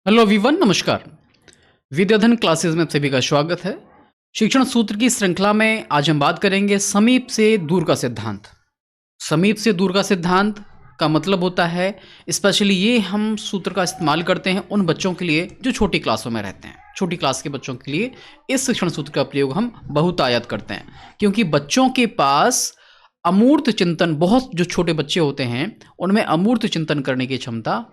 Hello everyone, नमस्कार। विद्याधन classes में आप सभी का स्वागत है। शिक्षण सूत्र की श्रृंखला में आज हम बात करेंगे समीप से दूर का सिद्धांत। समीप से दूर का सिद्धांत का मतलब होता है, स्पेशली ये हम सूत्र का इस्तेमाल करते हैं उन बच्चों के लिए जो छोटी क्लासों में रहते हैं। छोटी क्लास के बच्चों के लिए इस शिक्षण सूत्र का प्रयोग हम बहुतायत करते हैं, क्योंकि बच्चों के पास अमूर्त चिंतन, बहुत जो छोटे बच्चे होते हैं उनमें अमूर्त चिंतन करने की क्षमता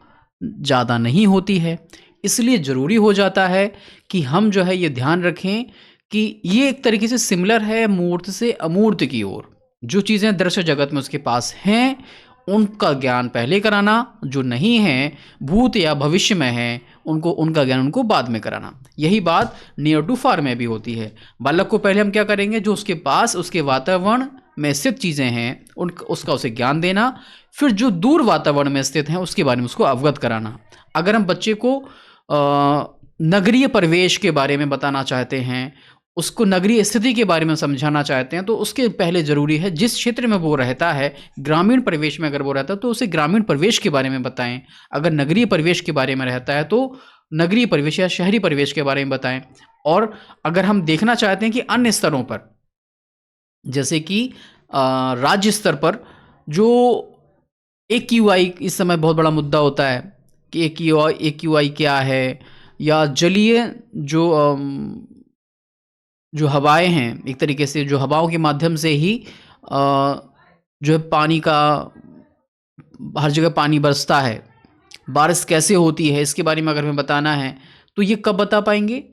ज़्यादा नहीं होती है। इसलिए ज़रूरी हो जाता है कि हम जो है ये ध्यान रखें कि ये एक तरीके से सिमिलर है मूर्त से अमूर्त की ओर। जो चीज़ें दृश्य जगत में उसके पास हैं उनका ज्ञान पहले कराना, जो नहीं है भूत या भविष्य में है उनका ज्ञान उनको बाद में कराना। यही बात नियर टू फार में भी होती है। बालक को पहले हम क्या करेंगे, जो उसके पास उसके वातावरण में स्थित चीज़ें हैं उसका उसे ज्ञान देना, फिर जो दूर वातावरण में स्थित हैं उसके बारे में उसको अवगत कराना। अगर हम बच्चे को नगरीय परिवेश के बारे में बताना चाहते हैं, उसको नगरीय स्थिति के बारे में समझाना चाहते हैं, तो उसके पहले ज़रूरी है जिस क्षेत्र में वो रहता है, ग्रामीण परिवेश में अगर वो रहता है तो उसे ग्रामीण परिवेश के बारे में बताएं। अगर नगरीय परिवेश के बारे में रहता है तो नगरीय परिवेश या शहरी परिवेश के बारे में बताएं। और अगर हम देखना चाहते हैं कि अन्य स्तरों पर, जैसे कि राज्य स्तर पर जो AQI इस समय बहुत बड़ा मुद्दा होता है कि AQI क्या है, या जलीय जो हवाएं हैं, एक तरीके से जो हवाओं के माध्यम से ही जो है पानी का, हर जगह पानी बरसता है, बारिश कैसे होती है, इसके बारे में अगर हमें बताना है तो ये कब बता पाएंगे?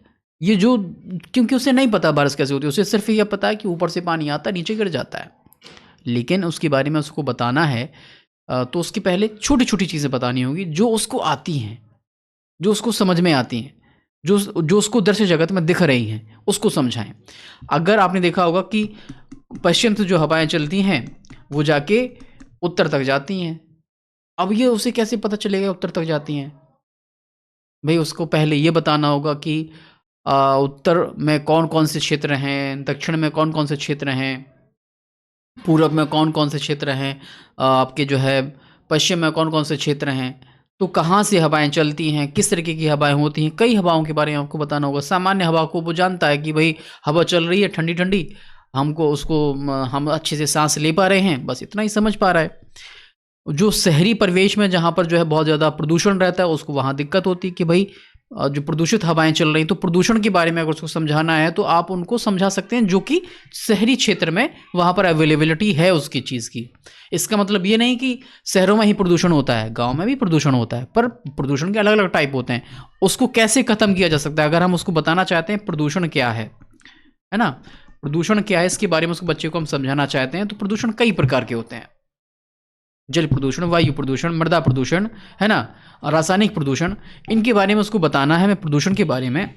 ये जो, क्योंकि उसे नहीं पता बारिश कैसे होती है, उसे सिर्फ यह पता है कि ऊपर से पानी आता है नीचे गिर जाता है। लेकिन उसके बारे में उसको बताना है तो उसके पहले छोटी छोटी चीज़ें बतानी होगी जो उसको आती हैं, जो उसको समझ में आती हैं, जो उसको दृश्य जगत में दिख रही हैं, उसको समझाएं। अगर आपने देखा होगा कि पश्चिम से जो हवाएं चलती हैं वो जाके उत्तर तक जाती हैं। अब ये उसे कैसे पता चलेगा उत्तर तक जाती हैं? भाई उसको पहले ये बताना होगा कि उत्तर में कौन कौन से क्षेत्र हैं, दक्षिण में कौन कौन से क्षेत्र हैं, पूरब में कौन कौन से क्षेत्र हैं, आपके जो है पश्चिम में कौन कौन से क्षेत्र हैं, तो कहाँ से हवाएं चलती हैं, किस तरीके की हवाएं होती हैं। कई हवाओं के बारे में आपको बताना होगा। सामान्य हवा को वो जानता है कि भाई हवा चल रही है ठंडी ठंडी, हम अच्छे से सांस ले पा रहे हैं, बस इतना ही समझ पा रहा है। जो शहरी परिवेश में जहाँ पर जो है बहुत ज़्यादा प्रदूषण रहता है उसको वहाँ दिक्कत होती है कि भाई जो प्रदूषित हवाएं चल रही, तो प्रदूषण के बारे में अगर उसको समझाना है तो आप उनको समझा सकते हैं, जो कि शहरी क्षेत्र में वहाँ पर अवेलेबिलिटी है उसकी चीज़ की। इसका मतलब ये नहीं कि शहरों में ही प्रदूषण होता है, गाँव में भी प्रदूषण होता है, पर प्रदूषण के अलग अलग टाइप होते हैं। उसको कैसे ख़त्म किया जा सकता है, अगर हम उसको बताना चाहते हैं प्रदूषण क्या है ना, प्रदूषण क्या है, इसके बारे में उसको बच्चे को हम समझाना चाहते हैं, तो प्रदूषण कई प्रकार के होते हैं। जल प्रदूषण, वायु प्रदूषण, मृदा प्रदूषण, है ना, रासायनिक प्रदूषण, इनके बारे में उसको बताना है हमें। प्रदूषण के बारे में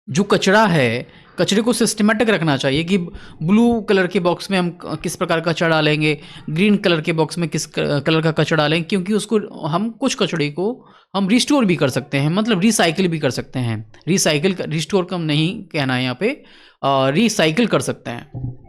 जो कचरा है, कचरे को सिस्टमेटिक रखना चाहिए कि ब्लू कलर के बॉक्स में हम किस प्रकार का कचरा डालेंगे, ग्रीन कलर के बॉक्स में किस कलर का कचरा डालेंगे, क्योंकि उसको हम कुछ कचरे को हम रिस्टोर भी कर सकते हैं, मतलब रिसाइकिल भी कर सकते हैं। रिस्टोर कम नहीं कहना है यहाँ पे, रिसाइकिल कर सकते हैं।